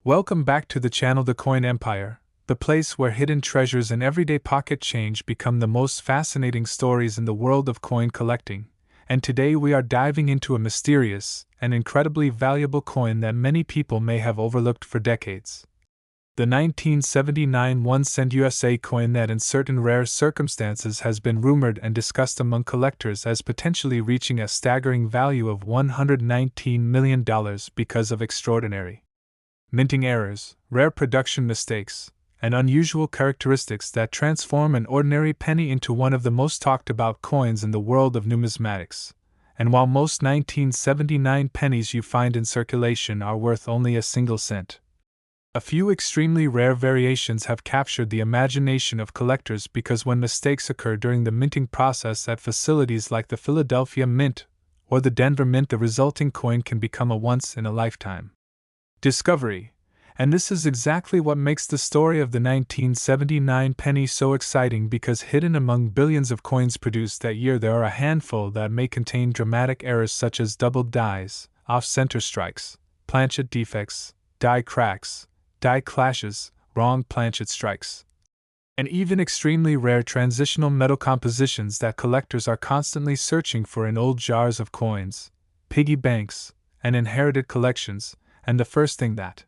Welcome back to the channel The Coin Empire, the place where hidden treasures and everyday pocket change become the most fascinating stories in the world of coin collecting. And today we are diving into a mysterious and incredibly valuable coin that many people may have overlooked for decades. The 1979 1-cent USA coin that in certain rare circumstances has been rumored and discussed among collectors as potentially reaching a staggering value of $119 million because of extraordinary minting errors, rare production mistakes, and unusual characteristics that transform an ordinary penny into one of the most talked about coins in the world of numismatics. And while most 1979 pennies you find in circulation are worth only a single cent, a few extremely rare variations have captured the imagination of collectors because when mistakes occur during the minting process at facilities like the Philadelphia Mint or the Denver Mint, the resulting coin can become a once-in-a-lifetime discovery. And this is exactly what makes the story of the 1979 penny so exciting, because hidden among billions of coins produced that year there are a handful that may contain dramatic errors such as doubled dies, off-center strikes, planchet defects, die cracks, die clashes, wrong planchet strikes, and even extremely rare transitional metal compositions that collectors are constantly searching for in old jars of coins, piggy banks, and inherited collections. And the first thing that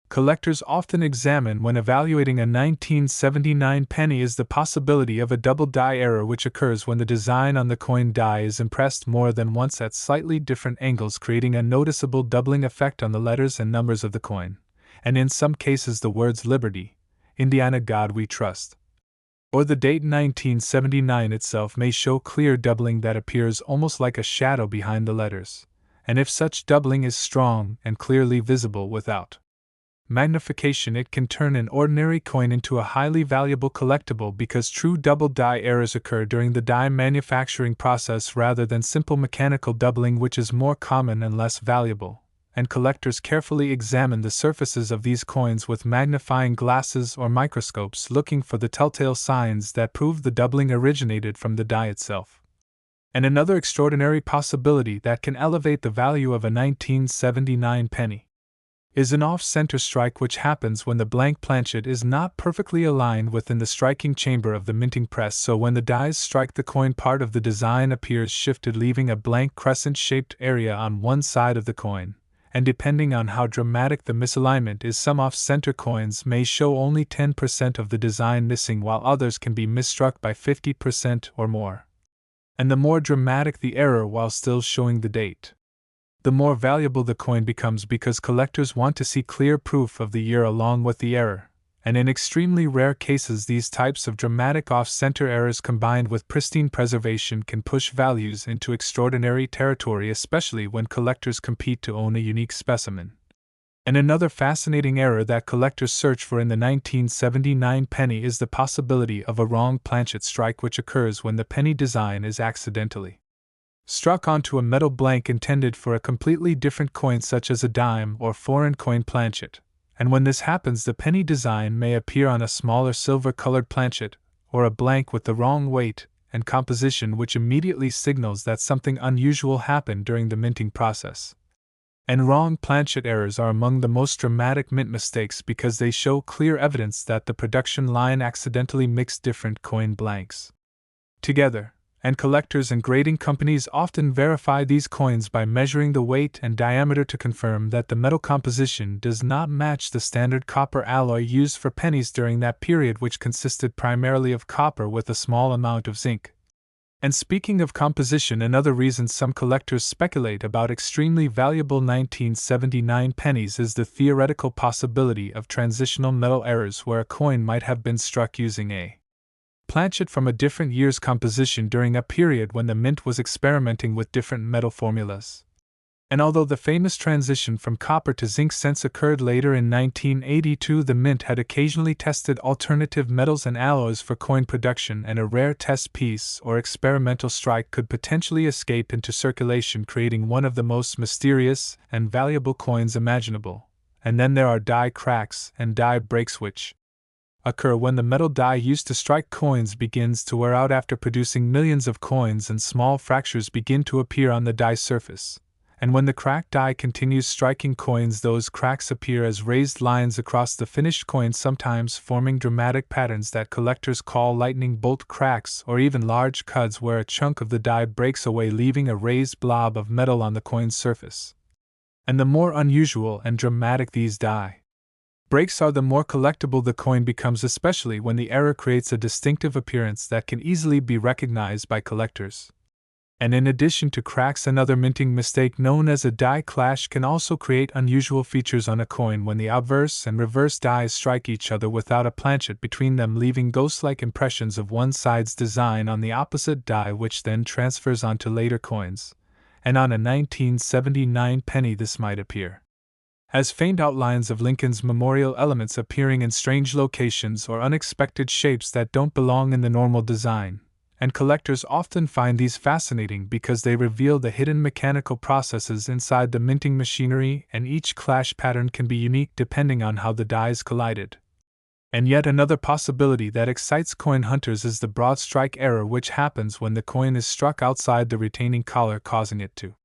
collectors often examine when evaluating a 1979 penny is the possibility of a double die error, which occurs when the design on the coin die is impressed more than once at slightly different angles, creating a noticeable doubling effect on the letters and numbers of the coin, and in some cases the words Liberty, Indiana God We Trust, or the date 1979 itself may show clear doubling that appears almost like a shadow behind the letters. And if such doubling is strong and clearly visible without magnification, it can turn an ordinary coin into a highly valuable collectible, because true double die errors occur during the die manufacturing process rather than simple mechanical doubling, which is more common and less valuable. And collectors carefully examine the surfaces of these coins with magnifying glasses or microscopes, looking for the telltale signs that prove the doubling originated from the die itself. And another extraordinary possibility that can elevate the value of a 1979 penny is an off-center strike, which happens when the blank planchet is not perfectly aligned within the striking chamber of the minting press. So when the dies strike the coin, part of the design appears shifted, leaving a blank crescent-shaped area on one side of the coin. And depending on how dramatic the misalignment is, some off-center coins may show only 10% of the design missing, while others can be misstruck by 50% or more. And the more dramatic the error while still showing the date, the more valuable the coin becomes, because collectors want to see clear proof of the year along with the error. And in extremely rare cases, these types of dramatic off-center errors combined with pristine preservation can push values into extraordinary territory, especially when collectors compete to own a unique specimen. And another fascinating error that collectors search for in the 1979 penny is the possibility of a wrong planchet strike, which occurs when the penny design is accidentally struck onto a metal blank intended for a completely different coin, such as a dime or foreign coin planchet. And when this happens, the penny design may appear on a smaller silver-colored planchet, or a blank with the wrong weight and composition, which immediately signals that something unusual happened during the minting process. And wrong planchet errors are among the most dramatic mint mistakes, because they show clear evidence that the production line accidentally mixed different coin blanks together. And collectors and grading companies often verify these coins by measuring the weight and diameter to confirm that the metal composition does not match the standard copper alloy used for pennies during that period, which consisted primarily of copper with a small amount of zinc. And speaking of composition, another reason some collectors speculate about extremely valuable 1979 pennies is the theoretical possibility of transitional metal errors, where a coin might have been struck using a planchet from a different year's composition during a period when the mint was experimenting with different metal formulas. And although the famous transition from copper to zinc cents occurred later in 1982, the mint had occasionally tested alternative metals and alloys for coin production, and a rare test piece or experimental strike could potentially escape into circulation, creating one of the most mysterious and valuable coins imaginable. And then there are die cracks and die breaks, which occur when the metal die used to strike coins begins to wear out after producing millions of coins, and small fractures begin to appear on the die surface. and when the cracked die continues striking coins, those cracks appear as raised lines across the finished coin, sometimes forming dramatic patterns that collectors call lightning bolt cracks, or even large cuts where a chunk of the die breaks away, leaving a raised blob of metal on the coin's surface. And the more unusual and dramatic these die breaks are, the more collectible the coin becomes, especially when the error creates a distinctive appearance that can easily be recognized by collectors. And in addition to cracks, another minting mistake known as a die clash can also create unusual features on a coin when the obverse and reverse dies strike each other without a planchet between them, leaving ghost-like impressions of one side's design on the opposite die, which then transfers onto later coins. And on a 1979 penny, this might appear as faint outlines of Lincoln's memorial elements appearing in strange locations or unexpected shapes that don't belong in the normal design. And collectors often find these fascinating because they reveal the hidden mechanical processes inside the minting machinery, and each clash pattern can be unique depending on how the dies collided. And yet another possibility that excites coin hunters is the broad strike error, which happens when the coin is struck outside the retaining collar, causing it to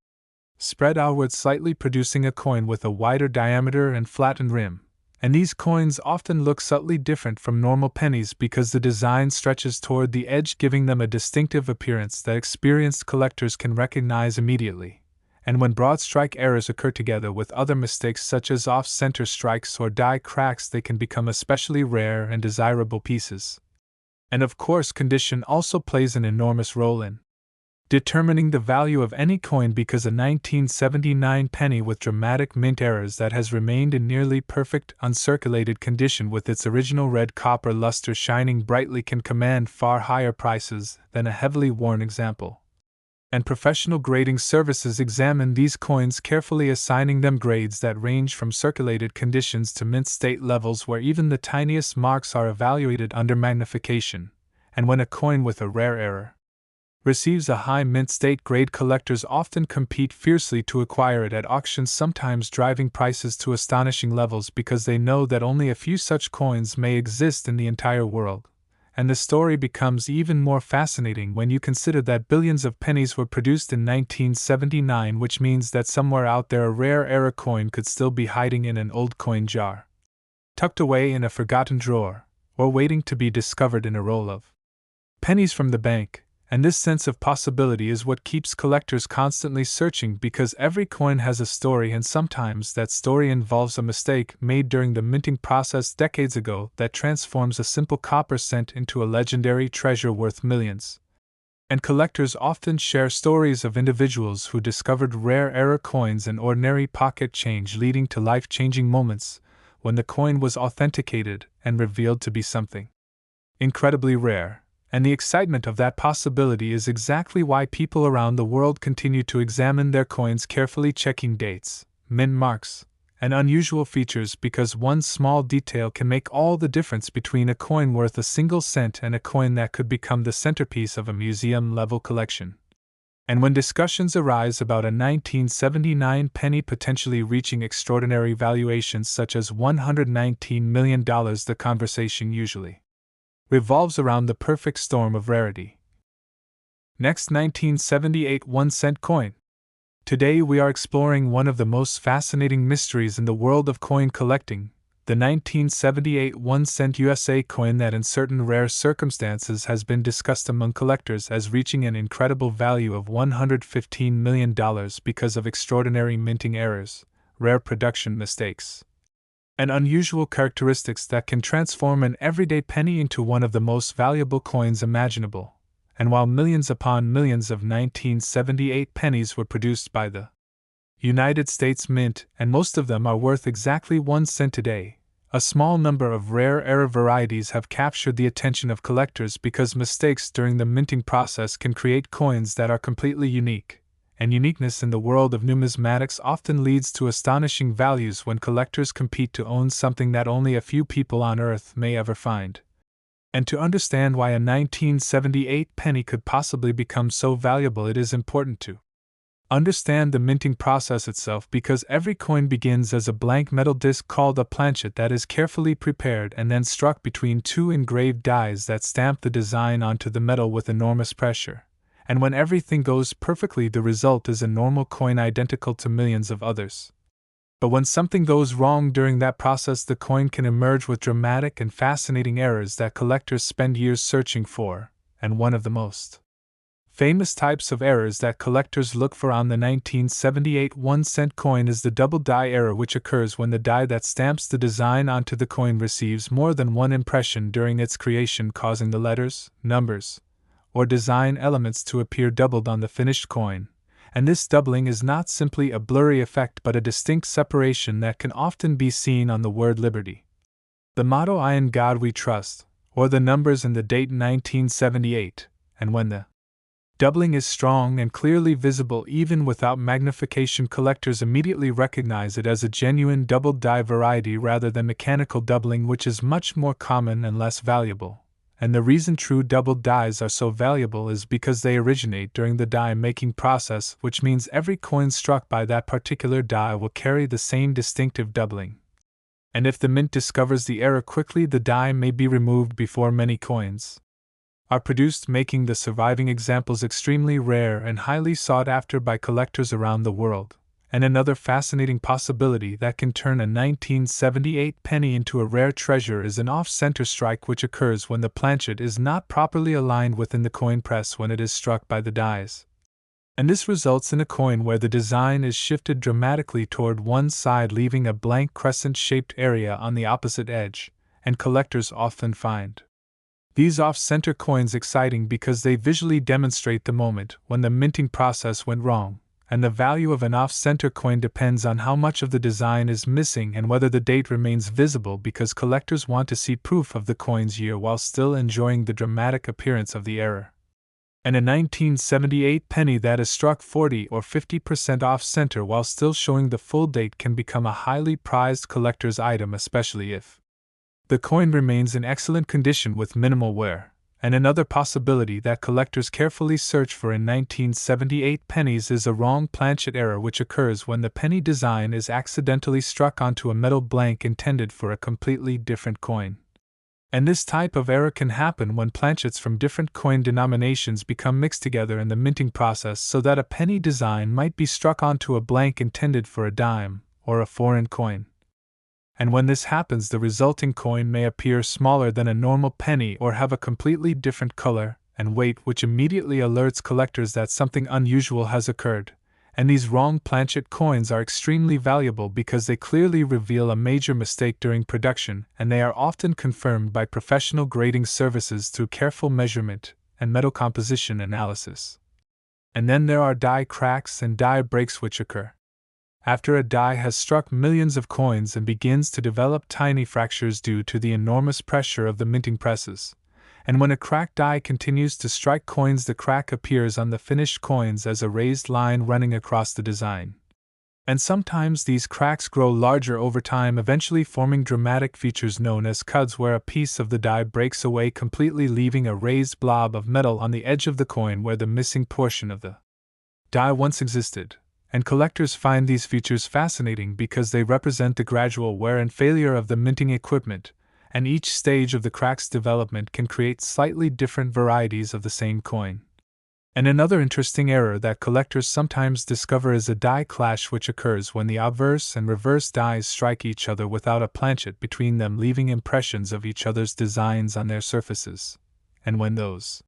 spread outward slightly, producing a coin with a wider diameter and flattened rim. And these coins often look subtly different from normal pennies because the design stretches toward the edge, giving them a distinctive appearance that experienced collectors can recognize immediately. And when broad strike errors occur together with other mistakes such as off-center strikes or die cracks, they can become especially rare and desirable pieces. And of course, condition also plays an enormous role in determining the value of any coin, because a 1979 penny with dramatic mint errors that has remained in nearly perfect uncirculated condition with its original red copper luster shining brightly can command far higher prices than a heavily worn example. And professional grading services examine these coins carefully, assigning them grades that range from circulated conditions to mint state levels, where even the tiniest marks are evaluated under magnification. And when a coin with a rare error receives a high mint state grade, collectors often compete fiercely to acquire it at auctions, sometimes driving prices to astonishing levels because they know that only a few such coins may exist in the entire world. And the story becomes even more fascinating when you consider that billions of pennies were produced in 1979, which means that somewhere out there a rare error coin could still be hiding in an old coin jar, tucked away in a forgotten drawer, or waiting to be discovered in a roll of pennies from the bank. And this sense of possibility is what keeps collectors constantly searching, because every coin has a story, and sometimes that story involves a mistake made during the minting process decades ago that transforms a simple copper cent into a legendary treasure worth millions. And collectors often share stories of individuals who discovered rare error coins and ordinary pocket change, leading to life-changing moments when the coin was authenticated and revealed to be something incredibly rare. And the excitement of that possibility is exactly why people around the world continue to examine their coins carefully, checking dates, mint marks, and unusual features, because one small detail can make all the difference between a coin worth a single cent and a coin that could become the centerpiece of a museum-level collection. And when discussions arise about a 1979 penny potentially reaching extraordinary valuations such as $119 million, the conversation usually revolves around the perfect storm of rarity. Next, 1978 1-cent coin. Today we are exploring one of the most fascinating mysteries in the world of coin collecting, the 1978 1-cent USA coin that in certain rare circumstances has been discussed among collectors as reaching an incredible value of $115 million because of extraordinary minting errors, rare production mistakes, and unusual characteristics that can transform an everyday penny into one of the most valuable coins imaginable. And while millions upon millions of 1978 pennies were produced by the United States Mint, and most of them are worth exactly 1 cent today, a small number of rare error varieties have captured the attention of collectors because mistakes during the minting process can create coins that are completely unique. And uniqueness in the world of numismatics often leads to astonishing values when collectors compete to own something that only a few people on Earth may ever find. And to understand why a 1978 penny could possibly become so valuable, it is important to understand the minting process itself, because every coin begins as a blank metal disc called a planchet that is carefully prepared and then struck between two engraved dies that stamp the design onto the metal with enormous pressure. and when everything goes perfectly, the result is a normal coin identical to millions of others. But when something goes wrong during that process, the coin can emerge with dramatic and fascinating errors that collectors spend years searching for, and one of the most famous types of errors that collectors look for on the 1978 1-cent coin is the double die error, which occurs when the die that stamps the design onto the coin receives more than one impression during its creation, causing the letters, numbers, or design elements to appear doubled on the finished coin. And this doubling is not simply a blurry effect but a distinct separation that can often be seen on the word liberty. The motto "I in God we trust," or the numbers and the date 1978, and when the doubling is strong and clearly visible even without magnification, collectors immediately recognize it as a genuine double die variety rather than mechanical doubling, which is much more common and less valuable. And the reason true double dies are so valuable is because they originate during the die making process, which means every coin struck by that particular die will carry the same distinctive doubling. And if the mint discovers the error quickly, the die may be removed before many coins are produced, making the surviving examples extremely rare and highly sought after by collectors around the world. And another fascinating possibility that can turn a 1978 penny into a rare treasure is an off-center strike, which occurs when the planchet is not properly aligned within the coin press when it is struck by the dies. And this results in a coin where the design is shifted dramatically toward one side, leaving a blank crescent-shaped area on the opposite edge, and collectors often find these off-center coins exciting because they visually demonstrate the moment when the minting process went wrong, and the value of an off-center coin depends on how much of the design is missing and whether the date remains visible, because collectors want to see proof of the coin's year while still enjoying the dramatic appearance of the error. And a 1978 penny that is struck 40 or 50% off-center while still showing the full date can become a highly prized collector's item, especially if the coin remains in excellent condition with minimal wear. And another possibility that collectors carefully search for in 1978 pennies is a wrong planchet error, which occurs when the penny design is accidentally struck onto a metal blank intended for a completely different coin. And this type of error can happen when planchets from different coin denominations become mixed together in the minting process, so that a penny design might be struck onto a blank intended for a dime or a foreign coin. And when this happens, the resulting coin may appear smaller than a normal penny or have a completely different color and weight, which immediately alerts collectors that something unusual has occurred. And these wrong planchet coins are extremely valuable because they clearly reveal a major mistake during production, and they are often confirmed by professional grading services through careful measurement and metal composition analysis. And then there are die cracks and die breaks, which occur after a die has struck millions of coins and begins to develop tiny fractures due to the enormous pressure of the minting presses. And when a cracked die continues to strike coins, the crack appears on the finished coins as a raised line running across the design. And sometimes these cracks grow larger over time, eventually forming dramatic features known as cuds, where a piece of the die breaks away completely, leaving a raised blob of metal on the edge of the coin where the missing portion of the die once existed. And collectors find these features fascinating because they represent the gradual wear and failure of the minting equipment, and each stage of the crack's development can create slightly different varieties of the same coin. And another interesting error that collectors sometimes discover is a die clash, which occurs when the obverse and reverse dies strike each other without a planchet between them, leaving impressions of each other's designs on their surfaces. And when those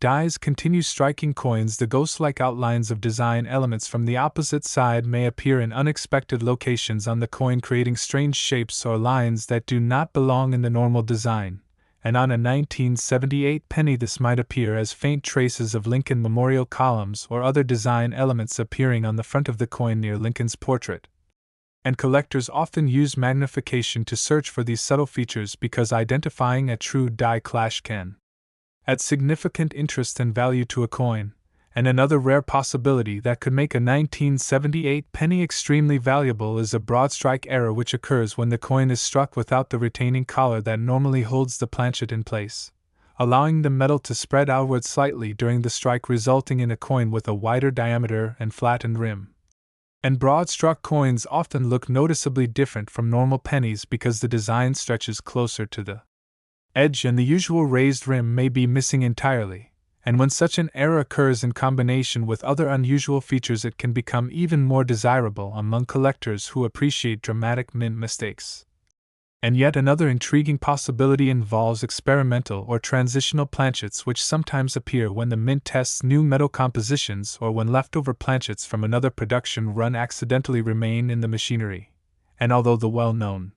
dies continue striking coins, the ghost-like outlines of design elements from the opposite side may appear in unexpected locations on the coin, creating strange shapes or lines that do not belong in the normal design. And on a 1978 penny, this might appear as faint traces of Lincoln memorial columns or other design elements appearing on the front of the coin near Lincoln's portrait. And collectors often use magnification to search for these subtle features because identifying a true die clash can add significant interest and value to a coin. And another rare possibility that could make a 1978 penny extremely valuable is a broad strike error, which occurs when the coin is struck without the retaining collar that normally holds the planchet in place, allowing the metal to spread outward slightly during the strike, resulting in a coin with a wider diameter and flattened rim. And broad struck coins often look noticeably different from normal pennies because the design stretches closer to the edge and the usual raised rim may be missing entirely. And when such an error occurs in combination with other unusual features, it can become even more desirable among collectors who appreciate dramatic mint mistakes. And yet another intriguing possibility involves experimental or transitional planchets, which sometimes appear when the mint tests new metal compositions or when leftover planchets from another production run accidentally remain in the machinery. And although the well-known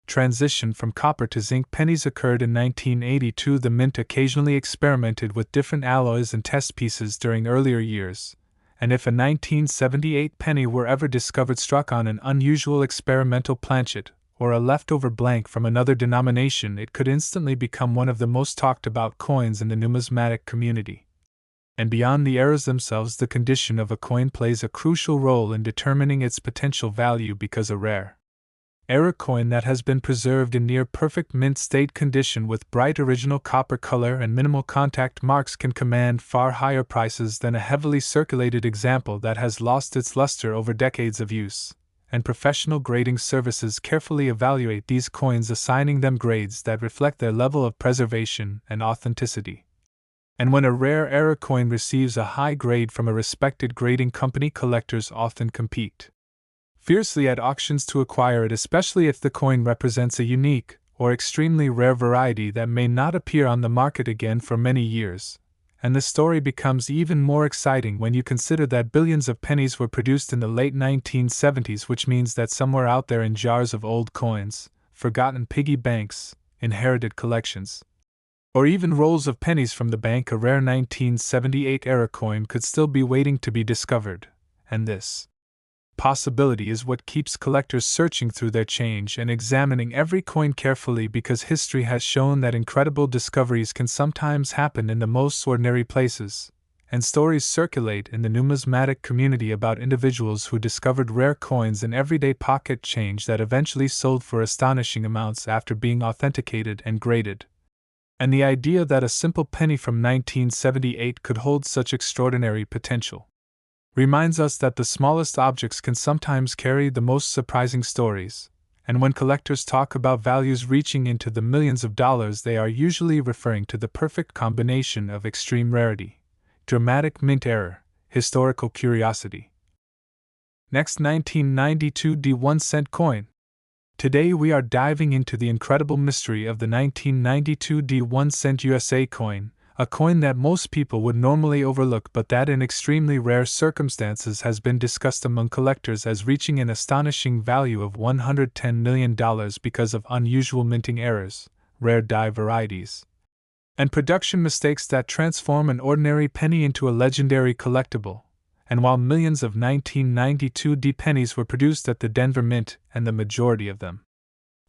transition from copper to zinc pennies occurred in 1982, the mint occasionally experimented with different alloys and test pieces during earlier years. And if a 1978 penny were ever discovered struck on an unusual experimental planchet, or a leftover blank from another denomination, it could instantly become one of the most talked about coins in the numismatic community. And beyond the errors themselves, the condition of a coin plays a crucial role in determining its potential value, because a rare error coin that has been preserved in near perfect mint state condition with bright original copper color and minimal contact marks can command far higher prices than a heavily circulated example that has lost its luster over decades of use. And professional grading services carefully evaluate these coins, assigning them grades that reflect their level of preservation and authenticity. And when a rare error coin receives a high grade from a respected grading company, collectors often compete fiercely at auctions to acquire it, especially if the coin represents a unique or extremely rare variety that may not appear on the market again for many years. And the story becomes even more exciting when you consider that billions of pennies were produced in the late 1970s, which means that somewhere out there in jars of old coins, forgotten piggy banks, inherited collections, or even rolls of pennies from the bank, a rare 1978 error coin could still be waiting to be discovered. And this possibility is what keeps collectors searching through their change and examining every coin carefully, because history has shown that incredible discoveries can sometimes happen in the most ordinary places, and stories circulate in the numismatic community about individuals who discovered rare coins in everyday pocket change that eventually sold for astonishing amounts after being authenticated and graded. And the idea that a simple penny from 1978 could hold such extraordinary potential reminds us that the smallest objects can sometimes carry the most surprising stories, and when collectors talk about values reaching into the millions of dollars, they are usually referring to the perfect combination of extreme rarity, dramatic mint error, historical curiosity. Next, 1992 D1-cent coin. Today we are diving into the incredible mystery of the 1992 D1-cent USA coin, a coin that most people would normally overlook but that in extremely rare circumstances has been discussed among collectors as reaching an astonishing value of $110 million because of unusual minting errors, rare die varieties, and production mistakes that transform an ordinary penny into a legendary collectible. And while millions of 1992 D pennies were produced at the Denver Mint, and the majority of them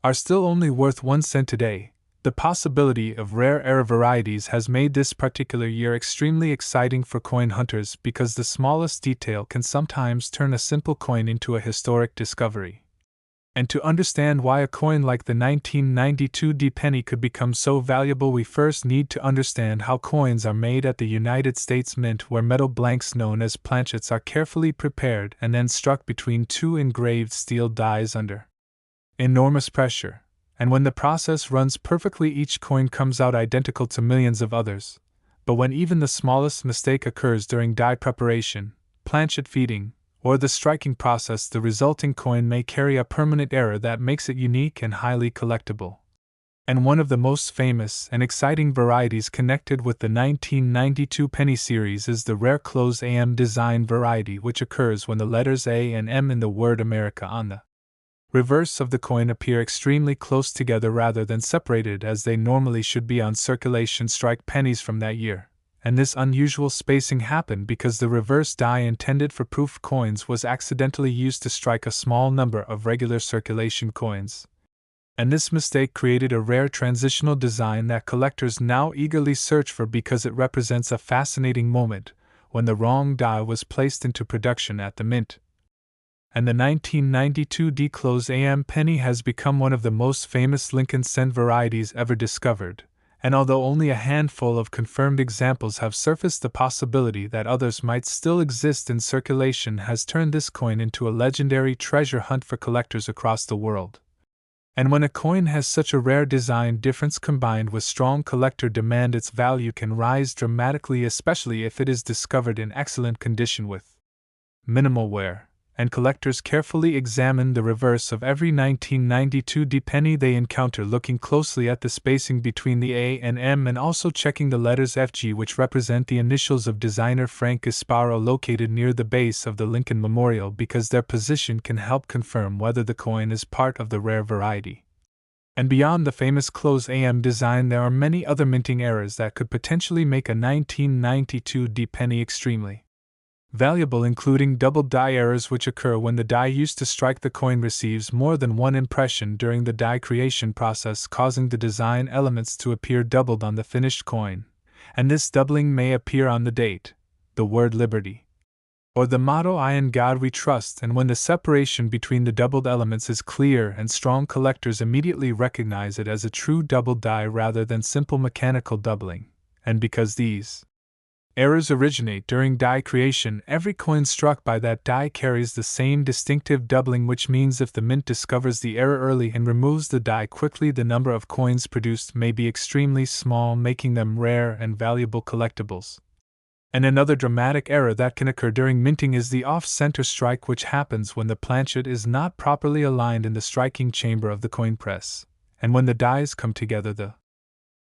are still only worth 1 cent today, the possibility of rare error varieties has made this particular year extremely exciting for coin hunters, because the smallest detail can sometimes turn a simple coin into a historic discovery. And to understand why a coin like the 1992 D penny could become so valuable, we first need to understand how coins are made at the United States Mint, where metal blanks known as planchets are carefully prepared and then struck between two engraved steel dies under enormous pressure. And when the process runs perfectly, each coin comes out identical to millions of others. But when even the smallest mistake occurs during die preparation, planchet feeding, or the striking process, the resulting coin may carry a permanent error that makes it unique and highly collectible. And one of the most famous and exciting varieties connected with the 1992 penny series is the rare close AM design variety, which occurs when the letters A and M in the word America on the reverse of the coin appear extremely close together rather than separated as they normally should be on circulation strike pennies from that year. And this unusual spacing happened because the reverse die intended for proof coins was accidentally used to strike a small number of regular circulation coins. And this mistake created a rare transitional design that collectors now eagerly search for, because it represents a fascinating moment when the wrong die was placed into production at the mint. And the 1992 D close AM penny has become one of the most famous Lincoln cent varieties ever discovered, and although only a handful of confirmed examples have surfaced, the possibility that others might still exist in circulation has turned this coin into a legendary treasure hunt for collectors across the world. And when a coin has such a rare design difference combined with strong collector demand, its value can rise dramatically, especially if it is discovered in excellent condition with minimal wear. And collectors carefully examine the reverse of every 1992 penny they encounter, looking closely at the spacing between the A and M and also checking the letters FG, which represent the initials of designer Frank Gasparo, located near the base of the Lincoln Memorial, because their position can help confirm whether the coin is part of the rare variety. And beyond the famous close AM design, there are many other minting errors that could potentially make a 1992 penny extremely valuable, including double die errors, which occur when the die used to strike the coin receives more than one impression during the die creation process, causing the design elements to appear doubled on the finished coin. And this doubling may appear on the date, the word liberty, or the motto "I in God we trust," and when the separation between the doubled elements is clear and strong, collectors immediately recognize it as a true double die rather than simple mechanical doubling. And because these errors originate during die creation, every coin struck by that die carries the same distinctive doubling, which means if the mint discovers the error early and removes the die quickly, the number of coins produced may be extremely small, making them rare and valuable collectibles. And another dramatic error that can occur during minting is the off-center strike, which happens when the planchet is not properly aligned in the striking chamber of the coin press, and when the dies come together, the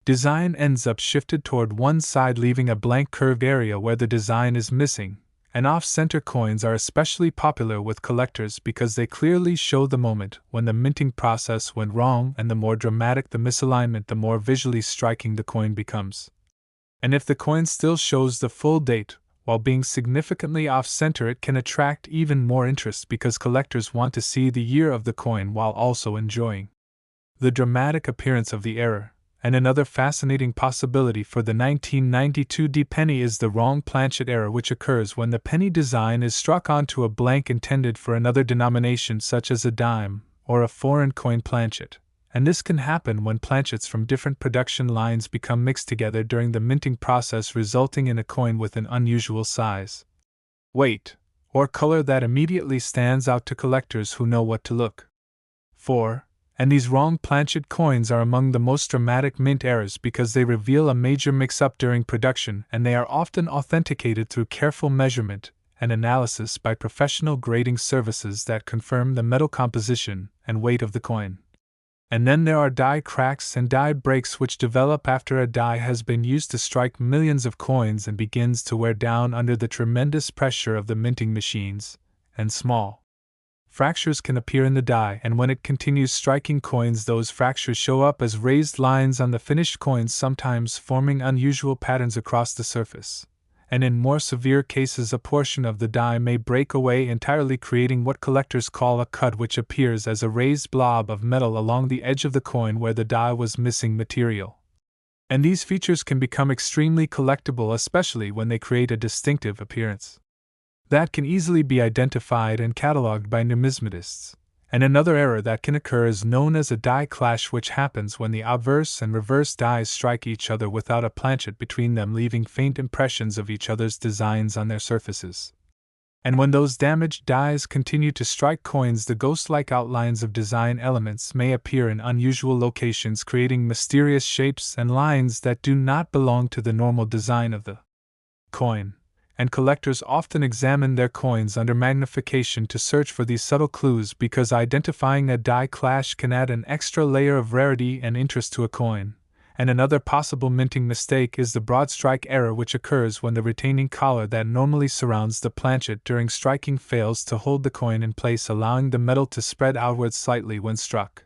design ends up shifted toward one side, leaving a blank curved area where the design is missing. And off-center coins are especially popular with collectors because they clearly show the moment when the minting process went wrong, and the more dramatic the misalignment, the more visually striking the coin becomes. And if the coin still shows the full date, while being significantly off-center, it can attract even more interest because collectors want to see the year of the coin while also enjoying the dramatic appearance of the error. And another fascinating possibility for the 1992 penny is the wrong planchet error, which occurs when the penny design is struck onto a blank intended for another denomination, such as a dime or a foreign coin planchet. And this can happen when planchets from different production lines become mixed together during the minting process, resulting in a coin with an unusual size, weight, or color that immediately stands out to collectors who know what to look for. And these wrong planchet coins are among the most dramatic mint errors because they reveal a major mix-up during production, and they are often authenticated through careful measurement and analysis by professional grading services that confirm the metal composition and weight of the coin. And then there are die cracks and die breaks, which develop after a die has been used to strike millions of coins and begins to wear down under the tremendous pressure of the minting machines, and small fractures can appear in the die, and when it continues striking coins, those fractures show up as raised lines on the finished coins, sometimes forming unusual patterns across the surface. And in more severe cases, a portion of the die may break away entirely, creating what collectors call a cut, which appears as a raised blob of metal along the edge of the coin where the die was missing material. And these features can become extremely collectible, especially when they create a distinctive appearance that can easily be identified and cataloged by numismatists. And another error that can occur is known as a die clash, which happens when the obverse and reverse dies strike each other without a planchet between them, leaving faint impressions of each other's designs on their surfaces. And when those damaged dies continue to strike coins, the ghost-like outlines of design elements may appear in unusual locations, creating mysterious shapes and lines that do not belong to the normal design of the coin. And collectors often examine their coins under magnification to search for these subtle clues, because identifying a die clash can add an extra layer of rarity and interest to a coin. And another possible minting mistake is the broad strike error, which occurs when the retaining collar that normally surrounds the planchet during striking fails to hold the coin in place, allowing the metal to spread outwards slightly when struck.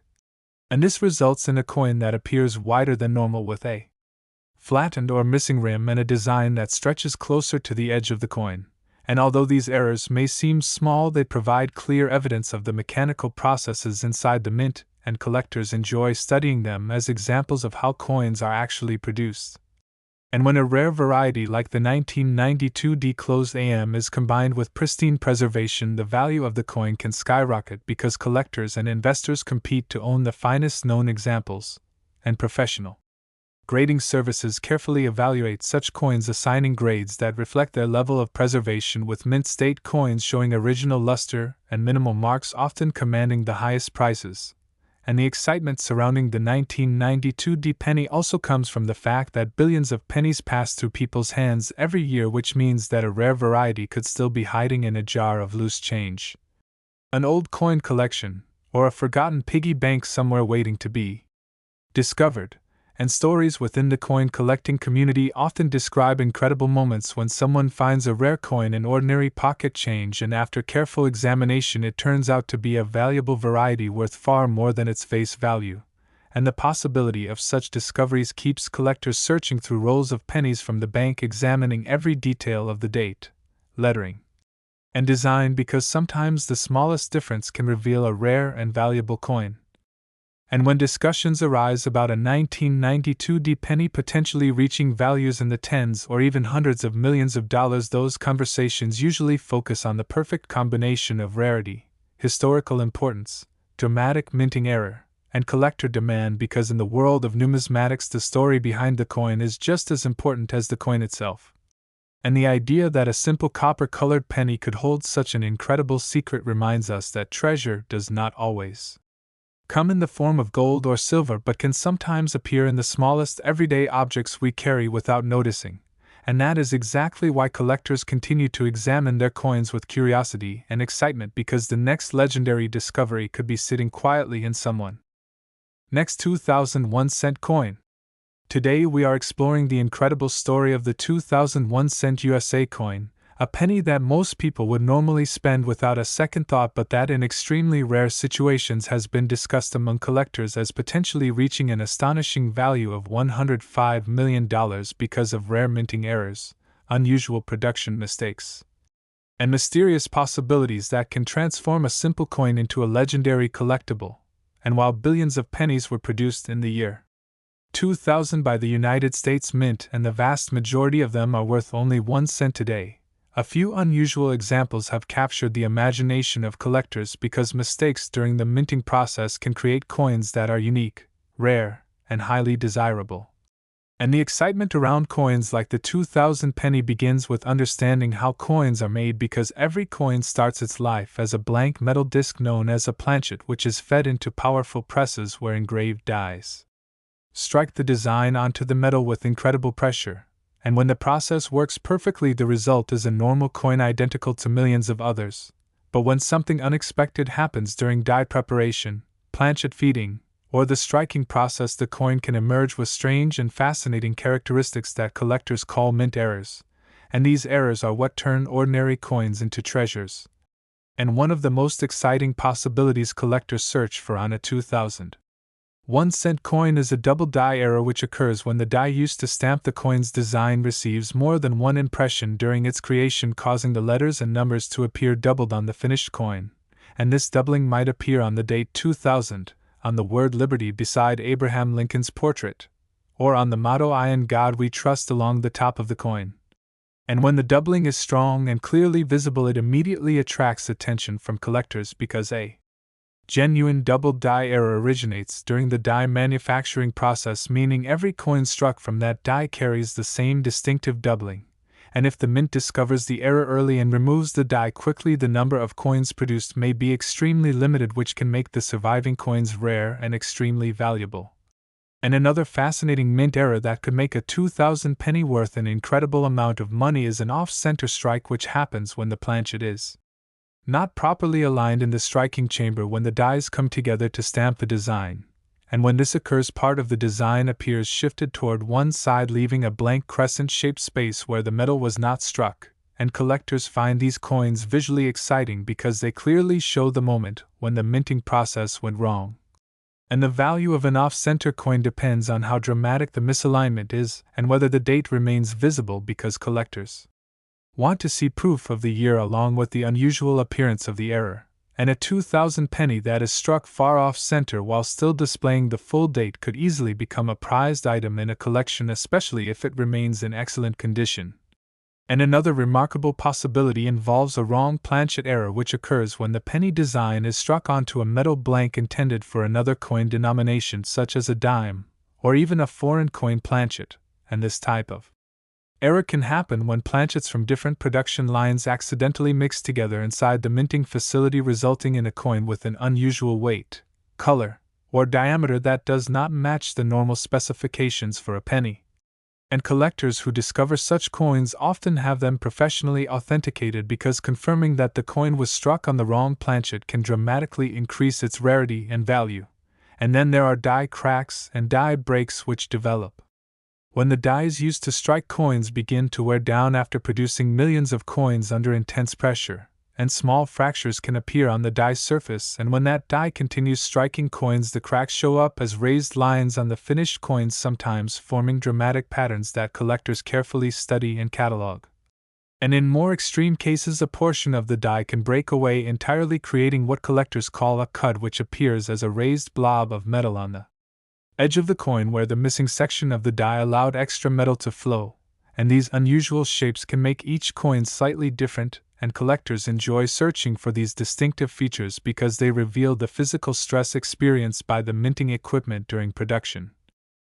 And this results in a coin that appears wider than normal, with a flattened or missing rim and a design that stretches closer to the edge of the coin. And although these errors may seem small, they provide clear evidence of the mechanical processes inside the mint, and collectors enjoy studying them as examples of how coins are actually produced. And when a rare variety like the 1992 closed AM is combined with pristine preservation, the value of the coin can skyrocket, because collectors and investors compete to own the finest known examples, and professional grading services carefully evaluate such coins, assigning grades that reflect their level of preservation, with mint state coins showing original luster and minimal marks often commanding the highest prices. And the excitement surrounding the 1992 penny also comes from the fact that billions of pennies pass through people's hands every year, which means that a rare variety could still be hiding in a jar of loose change. An old coin collection, or a forgotten piggy bank somewhere waiting to be discovered. And stories within the coin collecting community often describe incredible moments when someone finds a rare coin in ordinary pocket change, and after careful examination it turns out to be a valuable variety worth far more than its face value. And the possibility of such discoveries keeps collectors searching through rolls of pennies from the bank, examining every detail of the date, lettering, and design, because sometimes the smallest difference can reveal a rare and valuable coin. And when discussions arise about a 1992 penny potentially reaching values in the tens or even hundreds of millions of dollars, those conversations usually focus on the perfect combination of rarity, historical importance, dramatic minting error, and collector demand, because in the world of numismatics the story behind the coin is just as important as the coin itself. And the idea that a simple copper-colored penny could hold such an incredible secret reminds us that treasure does not always come in the form of gold or silver, but can sometimes appear in the smallest everyday objects we carry without noticing, and that is exactly why collectors continue to examine their coins with curiosity and excitement, because the next legendary discovery could be sitting quietly in someone. Next, 2001 cent coin. Today we are exploring the incredible story of the 2001 cent USA coin, a penny that most people would normally spend without a second thought, but that in extremely rare situations has been discussed among collectors as potentially reaching an astonishing value of $105 million because of rare minting errors, unusual production mistakes, and mysterious possibilities that can transform a simple coin into a legendary collectible. And while billions of pennies were produced in the year 2000 by the United States Mint, and the vast majority of them are worth only 1 cent today, a few unusual examples have captured the imagination of collectors, because mistakes during the minting process can create coins that are unique, rare, and highly desirable. And the excitement around coins like the 2000 penny begins with understanding how coins are made, because every coin starts its life as a blank metal disc known as a planchet, which is fed into powerful presses where engraved dies strike the design onto the metal with incredible pressure. And when the process works perfectly, the result is a normal coin identical to millions of others. But when something unexpected happens during die preparation, planchet feeding, or the striking process, the coin can emerge with strange and fascinating characteristics that collectors call mint errors. And these errors are what turn ordinary coins into treasures. And one of the most exciting possibilities collectors search for on a 2000 1 cent coin is a double die error, which occurs when the die used to stamp the coin's design receives more than one impression during its creation, causing the letters and numbers to appear doubled on the finished coin. And this doubling might appear on the date 2000, on the word liberty beside Abraham Lincoln's portrait, or on the motto "I in God we trust" along the top of the coin. And when the doubling is strong and clearly visible, it immediately attracts attention from collectors, because a genuine double die error originates during the die manufacturing process, meaning every coin struck from that die carries the same distinctive doubling. And if the mint discovers the error early and removes the die quickly, the number of coins produced may be extremely limited, which can make the surviving coins rare and extremely valuable. And another fascinating mint error that could make a 2000 penny worth an incredible amount of money is an off-center strike, which happens when the planchet is not properly aligned in the striking chamber when the dies come together to stamp the design. And when this occurs, part of the design appears shifted toward one side, leaving a blank crescent-shaped space where the metal was not struck. And collectors find these coins visually exciting because they clearly show the moment when the minting process went wrong. And the value of an off-center coin depends on how dramatic the misalignment is and whether the date remains visible, because collectors want to see proof of the year along with the unusual appearance of the error. And a 2000 penny that is struck far off-center while still displaying the full date could easily become a prized item in a collection, especially if it remains in excellent condition. And another remarkable possibility involves a wrong planchet error, which occurs when the penny design is struck onto a metal blank intended for another coin denomination, such as a dime, or even a foreign coin planchet. And this type of error can happen when planchets from different production lines accidentally mix together inside the minting facility, resulting in a coin with an unusual weight, color, or diameter that does not match the normal specifications for a penny. And collectors who discover such coins often have them professionally authenticated because confirming that the coin was struck on the wrong planchet can dramatically increase its rarity and value. And then there are die cracks and die breaks which develop. When the dies used to strike coins begin to wear down after producing millions of coins under intense pressure, and small fractures can appear on the die surface, and when that die continues striking coins, the cracks show up as raised lines on the finished coins, sometimes forming dramatic patterns that collectors carefully study and catalog. And in more extreme cases, a portion of the die can break away entirely, creating what collectors call a cud, which appears as a raised blob of metal on the edge of the coin where the missing section of the die allowed extra metal to flow, and these unusual shapes can make each coin slightly different, and collectors enjoy searching for these distinctive features because they reveal the physical stress experienced by the minting equipment during production.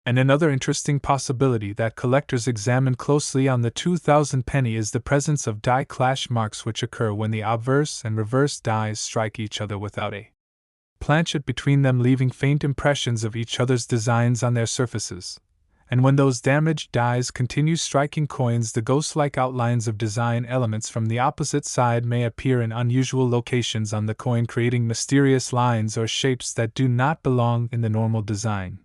And another interesting possibility that collectors examine closely on the 2000 penny is the presence of die clash marks, which occur when the obverse and reverse dies strike each other without a planchet between them, leaving faint impressions of each other's designs on their surfaces. And when those damaged dies continue striking coins, the ghost-like outlines of design elements from the opposite side may appear in unusual locations on the coin, creating mysterious lines or shapes that do not belong in the normal design.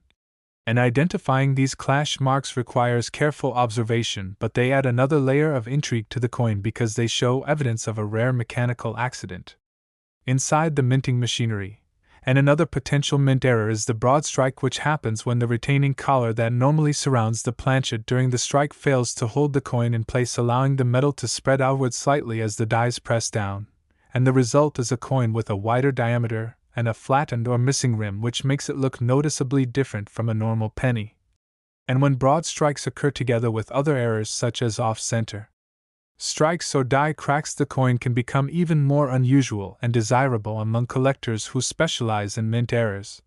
And identifying these clash marks requires careful observation, but they add another layer of intrigue to the coin because they show evidence of a rare mechanical accident inside the minting machinery. And another potential mint error is the broad strike, which happens when the retaining collar that normally surrounds the planchet during the strike fails to hold the coin in place, allowing the metal to spread outward slightly as the dies press down, and the result is a coin with a wider diameter and a flattened or missing rim, which makes it look noticeably different from a normal penny. And when broad strikes occur together with other errors such as off-center strikes or die cracks, the coin can become even more unusual and desirable among collectors who specialize in mint errors.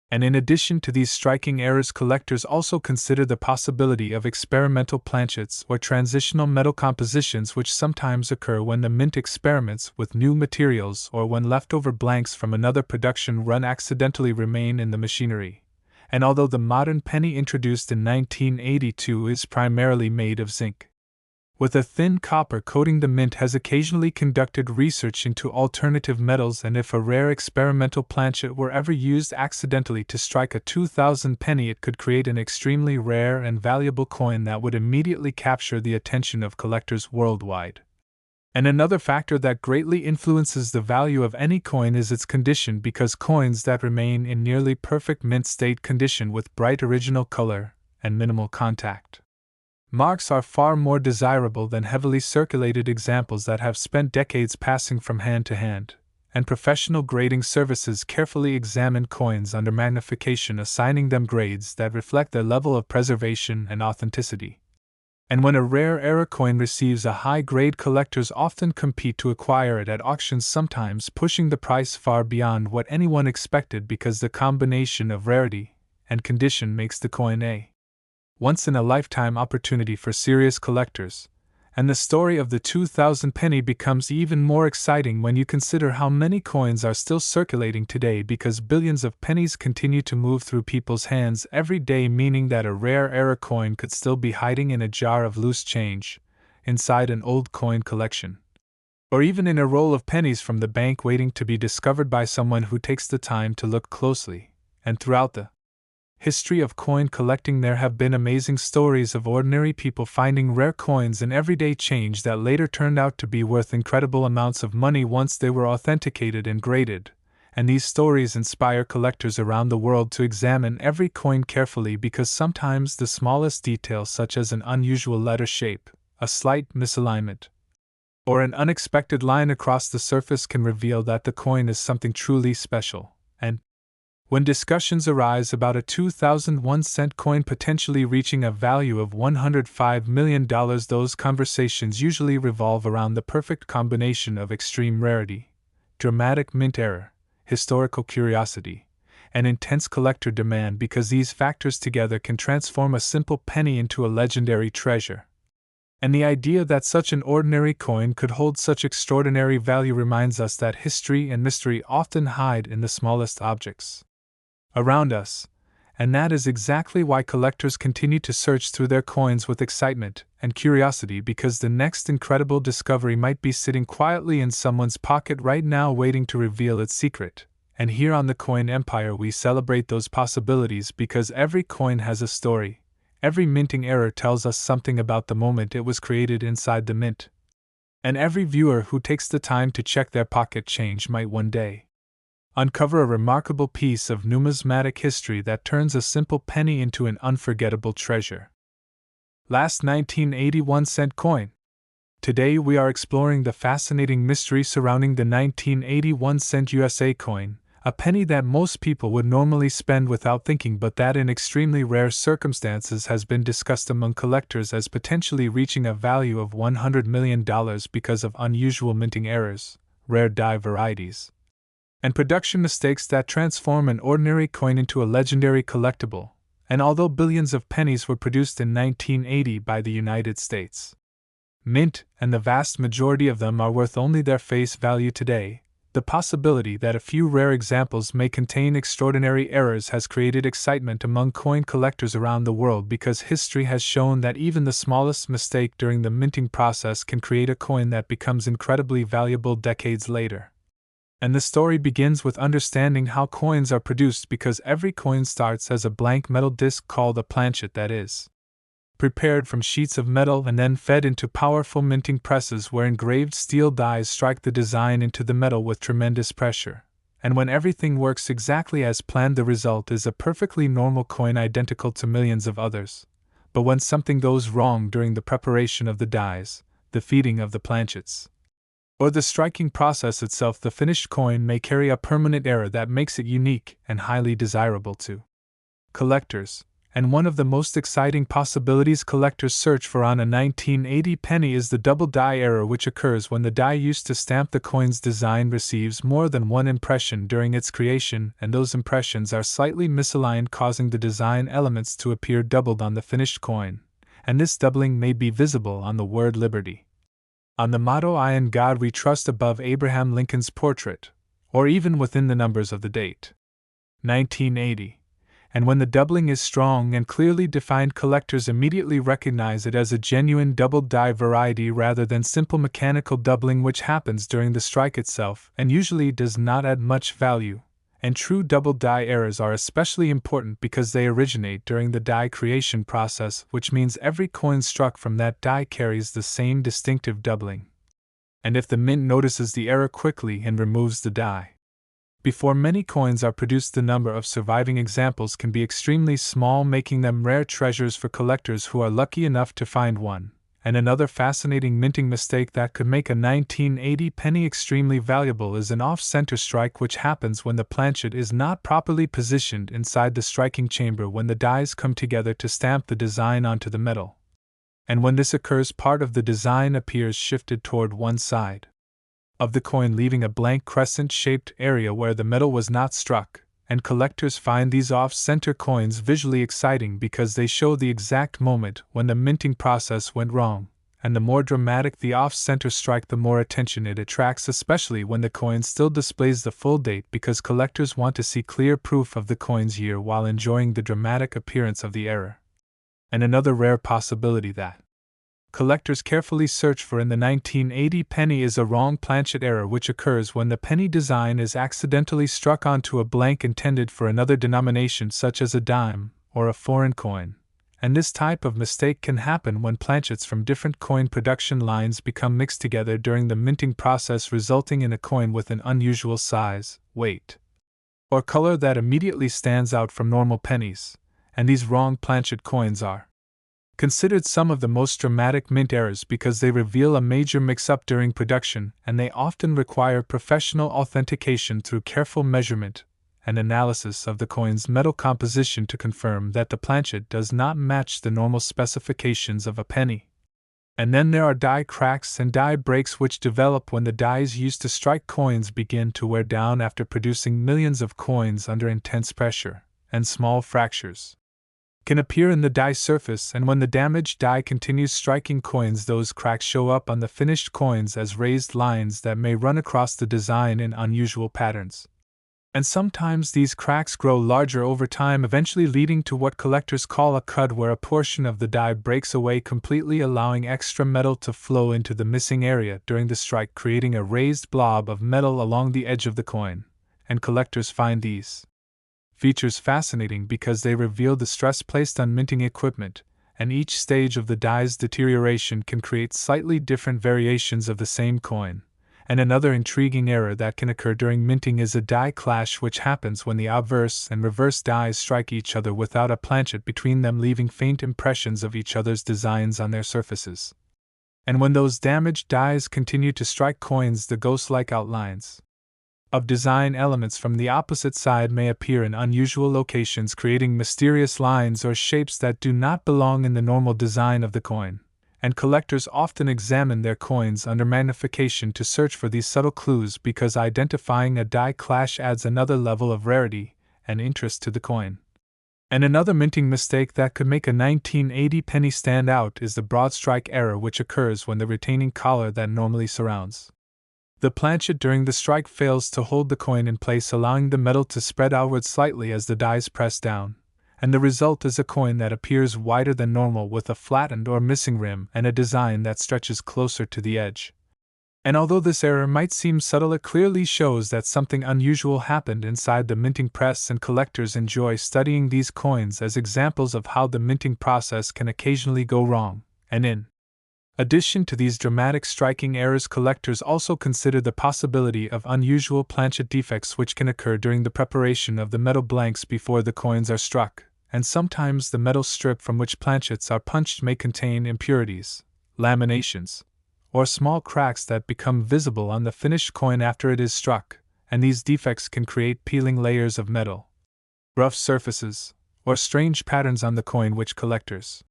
And in addition to these striking errors, collectors also consider the possibility of experimental planchets or transitional metal compositions, which sometimes occur when the mint experiments with new materials or when leftover blanks from another production run accidentally remain in the machinery. And although the modern penny introduced in 1982 is primarily made of zinc with a thin copper coating, the mint has occasionally conducted research into alternative metals, and if a rare experimental planchet were ever used accidentally to strike a 2000 penny, it could create an extremely rare and valuable coin that would immediately capture the attention of collectors worldwide. And another factor that greatly influences the value of any coin is its condition, because coins that remain in nearly perfect mint state condition with bright original color and minimal contact marks are far more desirable than heavily circulated examples that have spent decades passing from hand to hand, and professional grading services carefully examine coins under magnification, assigning them grades that reflect their level of preservation and authenticity. And when a rare error coin receives a high grade, collectors often compete to acquire it at auctions, sometimes pushing the price far beyond what anyone expected, because the combination of rarity and condition makes the coin a once-in-a-lifetime opportunity for serious collectors, and the story of the 2000 penny becomes even more exciting when you consider how many coins are still circulating today, because billions of pennies continue to move through people's hands every day, meaning that a rare error coin could still be hiding in a jar of loose change, inside an old coin collection, or even in a roll of pennies from the bank, waiting to be discovered by someone who takes the time to look closely. And throughout the history of coin collecting, there have been amazing stories of ordinary people finding rare coins in everyday change that later turned out to be worth incredible amounts of money once they were authenticated and graded, and these stories inspire collectors around the world to examine every coin carefully, because sometimes the smallest detail, such as an unusual letter shape, a slight misalignment, or an unexpected line across the surface, can reveal that the coin is something truly special. And when discussions arise about a 2001 cent coin potentially reaching a value of $105 million, those conversations usually revolve around the perfect combination of extreme rarity, dramatic mint error, historical curiosity, and intense collector demand, because these factors together can transform a simple penny into a legendary treasure. And the idea that such an ordinary coin could hold such extraordinary value reminds us that history and mystery often hide in the smallest objects. around us, and that is exactly why collectors continue to search through their coins with excitement and curiosity, because the next incredible discovery might be sitting quietly in someone's pocket right now waiting to reveal its secret. And here on the Coin Empire we celebrate those possibilities because every coin has a story. Every minting error tells us something about the moment it was created inside the mint. And every viewer who takes the time to check their pocket change might one day uncover a remarkable piece of numismatic history that turns a simple penny into an unforgettable treasure. Last 1981-cent coin. Today we are exploring the fascinating mystery surrounding the 1981-cent USA coin, a penny that most people would normally spend without thinking, but that in extremely rare circumstances has been discussed among collectors as potentially reaching a value of $100 million because of unusual minting errors, rare die varieties, and production mistakes that transform an ordinary coin into a legendary collectible. And although billions of pennies were produced in 1980 by the United States Mint, and the vast majority of them are worth only their face value today, the possibility that a few rare examples may contain extraordinary errors has created excitement among coin collectors around the world, because history has shown that even the smallest mistake during the minting process can create a coin that becomes incredibly valuable decades later. And the story begins with understanding how coins are produced, because every coin starts as a blank metal disc called a planchet that is prepared from sheets of metal and then fed into powerful minting presses where engraved steel dies strike the design into the metal with tremendous pressure. And when everything works exactly as planned, the result is a perfectly normal coin identical to millions of others. But when something goes wrong during the preparation of the dies, the feeding of the planchets, or the striking process itself, the finished coin may carry a permanent error that makes it unique and highly desirable to collectors. And one of the most exciting possibilities collectors search for on a 1980 penny is the double die error, which occurs when the die used to stamp the coin's design receives more than one impression during its creation, and those impressions are slightly misaligned, causing the design elements to appear doubled on the finished coin, and this doubling may be visible on the word Liberty, on the motto "I in God We Trust" above Abraham Lincoln's portrait, or even within the numbers of the date 1980. And when the doubling is strong and clearly defined, collectors immediately recognize it as a genuine double die variety rather than simple mechanical doubling, which happens during the strike itself and usually does not add much value. And true double die errors are especially important because they originate during the die creation process, which means every coin struck from that die carries the same distinctive doubling. And if the mint notices the error quickly and removes the die before many coins are produced, the number of surviving examples can be extremely small, making them rare treasures for collectors who are lucky enough to find one. And another fascinating minting mistake that could make a 1980 penny extremely valuable is an off-center strike, which happens when the planchet is not properly positioned inside the striking chamber when the dies come together to stamp the design onto the metal. And when this occurs, part of the design appears shifted toward one side of the coin, leaving a blank crescent-shaped area where the metal was not struck, and collectors find these off-center coins visually exciting because they show the exact moment when the minting process went wrong, and the more dramatic the off-center strike, the more attention it attracts, especially when the coin still displays the full date, because collectors want to see clear proof of the coin's year while enjoying the dramatic appearance of the error. And another rare possibility that collectors carefully search for in the 1980 penny is a wrong planchet error, which occurs when the penny design is accidentally struck onto a blank intended for another denomination, such as a dime or a foreign coin. And this type of mistake can happen when planchets from different coin production lines become mixed together during the minting process, resulting in a coin with an unusual size, weight, or color that immediately stands out from normal pennies. And these wrong planchet coins are considered some of the most dramatic mint errors because they reveal a major mix-up during production, and they often require professional authentication through careful measurement and analysis of the coin's metal composition to confirm that the planchet does not match the normal specifications of a penny. And then there are die cracks and die breaks, which develop when the dies used to strike coins begin to wear down after producing millions of coins under intense pressure, and small fractures can appear in the die surface, and when the damaged die continues striking coins, those cracks show up on the finished coins as raised lines that may run across the design in unusual patterns. And sometimes these cracks grow larger over time, eventually leading to what collectors call a cud, where a portion of the die breaks away completely, allowing extra metal to flow into the missing area during the strike, creating a raised blob of metal along the edge of the coin. And collectors find these features fascinating because they reveal the stress placed on minting equipment, and each stage of the die's deterioration can create slightly different variations of the same coin. And another intriguing error that can occur during minting is a die clash, which happens when the obverse and reverse dies strike each other without a planchet between them, leaving faint impressions of each other's designs on their surfaces. And when those damaged dies continue to strike coins, the ghost-like outlines of design elements from the opposite side may appear in unusual locations, creating mysterious lines or shapes that do not belong in the normal design of the coin. And collectors often examine their coins under magnification to search for these subtle clues, because identifying a die clash adds another level of rarity and interest to the coin. And another minting mistake that could make a 1980 penny stand out is the broad strike error, which occurs when the retaining collar that normally surrounds the planchet during the strike fails to hold the coin in place, allowing the metal to spread outward slightly as the dies press down. And the result is a coin that appears wider than normal, with a flattened or missing rim and a design that stretches closer to the edge. And although this error might seem subtle, it clearly shows that something unusual happened inside the minting press, and collectors enjoy studying these coins as examples of how the minting process can occasionally go wrong. And in addition to these dramatic striking errors, collectors also consider the possibility of unusual planchet defects, which can occur during the preparation of the metal blanks before the coins are struck. And sometimes the metal strip from which planchets are punched may contain impurities, laminations, or small cracks that become visible on the finished coin after it is struck, and these defects can create peeling layers of metal, rough surfaces, or strange patterns on the coin, which collectors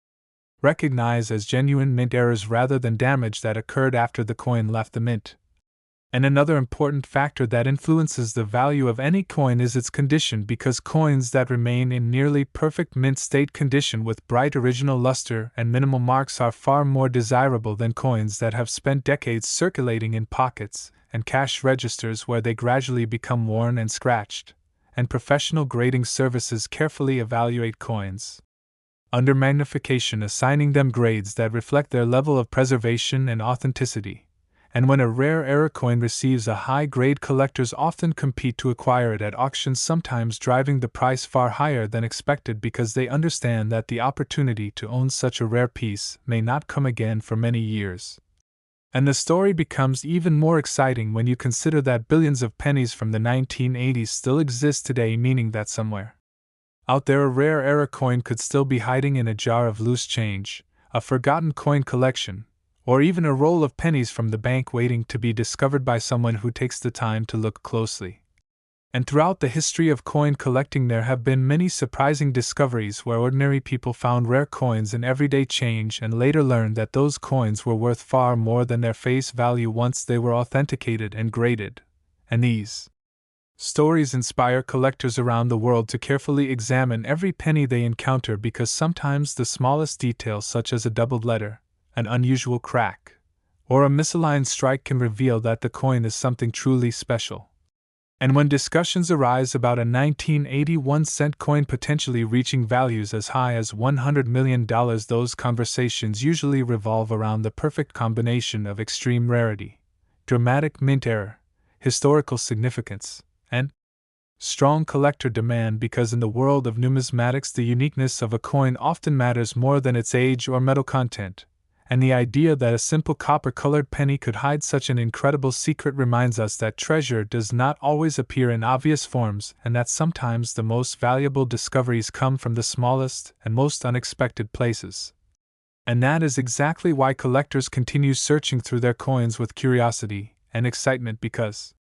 recognize as genuine mint errors rather than damage that occurred after the coin left the mint. And another important factor that influences the value of any coin is its condition, because coins that remain in nearly perfect mint state condition with bright original luster and minimal marks are far more desirable than coins that have spent decades circulating in pockets and cash registers, where they gradually become worn and scratched. And professional grading services carefully evaluate coins under magnification, assigning them grades that reflect their level of preservation and authenticity. And when a rare error coin receives a high grade, collectors often compete to acquire it at auctions, sometimes driving the price far higher than expected, because they understand that the opportunity to own such a rare piece may not come again for many years. And the story becomes even more exciting when you consider that billions of pennies from the 1980s still exist today, meaning that somewhere out there a rare error coin could still be hiding in a jar of loose change, a forgotten coin collection, or even a roll of pennies from the bank, waiting to be discovered by someone who takes the time to look closely. And throughout the history of coin collecting, there have been many surprising discoveries where ordinary people found rare coins in everyday change and later learned that those coins were worth far more than their face value once they were authenticated and graded. And these stories inspire collectors around the world to carefully examine every penny they encounter, because sometimes the smallest detail, such as a doubled letter, an unusual crack, or a misaligned strike, can reveal that the coin is something truly special. And when discussions arise about a 1981-cent coin potentially reaching values as high as $100 million, those conversations usually revolve around the perfect combination of extreme rarity, dramatic mint error, historical significance, and strong collector demand, because in the world of numismatics, the uniqueness of a coin often matters more than its age or metal content. And the idea that a simple copper-colored penny could hide such an incredible secret reminds us that treasure does not always appear in obvious forms, and that sometimes the most valuable discoveries come from the smallest and most unexpected places. And that is exactly why collectors continue searching through their coins with curiosity and excitement, because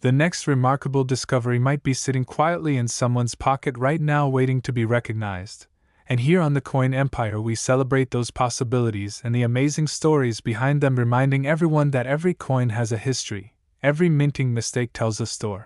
the next remarkable discovery might be sitting quietly in someone's pocket right now, waiting to be recognized. And here on the Coin Empire, we celebrate those possibilities and the amazing stories behind them, reminding everyone that every coin has a history, every minting mistake tells a story.